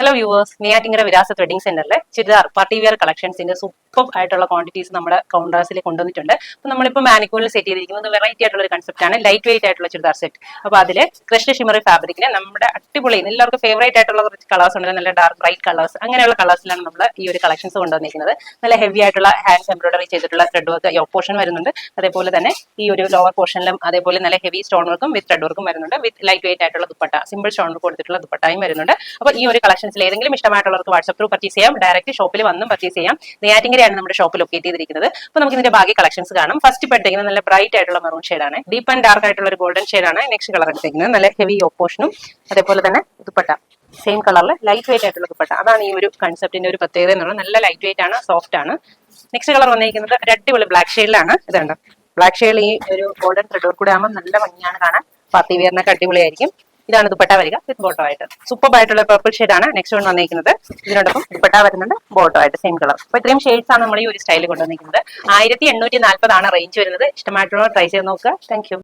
Hello viewers, Neyyattinkara വിലാസത്ത് wedding സെന്ററിലെ churidar party wear കളക്ഷൻസിന്റെ super ആയിട്ടുള്ള quantities നമ്മുടെ കൗണ്ടേഴ്സിൽ കൊണ്ടുവന്നിട്ടുണ്ട്. അപ്പോൾ നമ്മളിപ്പോൾ മാനിക്കൂളിൽ സെറ്റ് ചെയ്തിരിക്കുന്നത് വെറൈറ്റി ആയിട്ടുള്ള ഒരു കൺസെപ്റ്റ് ആണ്, ലൈറ്റ് വെയിറ്റ് ആയിട്ടുള്ള ചുരിദാർ സെറ്റ്. അപ്പോൾ അതിൽ ക്രഷ്ഡ് ഷിമറി ഫാബ്രിക്കിന് നമ്മുടെ അടിപൊളി എല്ലാവർക്കും ഫേവറേറ്റ് ആയിട്ടുള്ള കുറച്ച് കളേഴ്സ് ഉണ്ട്, നല്ല ഡാർക്ക് ബ്രൈറ്റ് കളേഴ്സ്. അങ്ങനെയുള്ള കളേഴ്സിലാണ് നമ്മൾ ഈ ഒരു കളക്ഷൻസ് കൊണ്ടുവന്നിരിക്കുന്നത്. നല്ല ഹെവി ആയിട്ടുള്ള ഹാൻഡ് എംബ്രോയിഡറി ചെയ്തിട്ടുള്ള ത്രെഡ് വർക്ക് യോക്ക് പോർഷൻ വരുന്നുണ്ട്. അതേപോലെ തന്നെ ഈ ഒരു ലോവർ പോർഷനിലും അതേപോലെ നല്ല ഹെവി സ്റ്റോൺ വർക്കും വിത്ത് ത്രെഡ് വർക്കും വരുന്നുണ്ട്. വിത്ത് ലൈറ്റ് വെയിറ്റ് ആയിട്ടുള്ള ദുപ്പട്ട, സിമ്പിൾ സ്റ്റോൺ വർക്ക് കൊടുത്തിട്ടുള്ള ദുപ്പട്ടയും വരുന്നുണ്ട്. അപ്പോൾ ഈ ഒരു കളക്ഷൻസിൽ ഏതെങ്കിലും ഇഷ്ടമായിട്ടുള്ളവർക്ക് വാട്സ്ആപ്പ് ത്രൂ പർച്ചേസ് ചെയ്യാം, ഡയറക്റ്റ് ഷോപ്പിൽ വന്നും പർച്ചേസ് ചെയ്യാം. നെയ്യാറ്റിങ്കരയാണ് നമ്മുടെ ഷോപ്പ് ലൊക്കേറ്റ് ചെയ്തിരിക്കുന്നത്. അപ്പോൾ നമുക്ക് ഇതിന്റെ ബാക്കി കളക്ഷൻസ് കാണാം. ഫസ്റ്റ് ഇപ്പോൾ എടുത്തിരിക്കുന്നത് നല്ല ബ്രൈറ്റ് ആയിട്ടുള്ള മെറൂൺ ഷെയ്ഡാണ്, ഡീപ്പ് ആൻഡ് ഡാർക്ക് ആയിട്ടുള്ള ഒരു ഗോൾഡൻ ഷെയ്ഡാണ്. നെക്സ്റ്റ് കളർ എടുത്തിരിക്കുന്നത് നല്ല ഹെവി യോക്ക് പോർഷനും അതേപോലെ തന്നെ ദുപ്പട്ട സെയിം കളറിൽ ലൈറ്റ് വെയിറ്റ് ആയിട്ടുള്ള ദുപ്പട്ട. അതാണ് ഈ ഒരു കൺസെപ്റ്റിന്റെ ഒരു പ്രത്യേകത എന്നുള്ളത്. നല്ല ലൈറ്റ് വെയിറ്റ് ആണ്, സോഫ്റ്റ് ആണ്. നെക്സ്റ്റ് കളർ വന്നിരിക്കുന്നത് ഒരു അടിപൊളി ബ്ലാക്ക് ഷെയ്ഡിലാണ്. ഇതുണ്ട് ബ്ലാക്ക് ഷെയ്ഡിൽ ഈ ഒരു ഗോൾഡൻ ത്രെഡ് വർക്ക് കൂടെ ആകുമ്പോൾ നല്ല ഭംഗിയാണ് കാണാൻ. പാർട്ടി വെയറിനൊക്കെ അടിപൊളിയായിരിക്കും. ഇതാണ് ദുപ്പട്ട വരിക വിത്ത് ബോട്ടോ ആയിട്ട്. സൂപ്പർ ആയിട്ടുള്ള പർപ്പിൾ ഷെയ്ഡാണ് നെക്സ്റ്റ് വൺ വന്നിരിക്കുന്നത്. ഇതിനോടൊപ്പം ദുപ്പട്ട വരുന്നുണ്ട് ബോട്ടോ ആയിട്ട് സെയിം കളർ. അപ്പോൾ ഇത്രയും ഷെയ്ഡ്സ് ആണ് നമ്മൾ ഈ ഒരു സ്റ്റൈലിൽ കൊണ്ടുവന്നിരിക്കുന്നത്. 1840 റേഞ്ച് വരുന്നത്. ഇഷ്ടമായിട്ടുള്ള ട്രൈ ചെയ്ത് നോക്കുക. Thank you.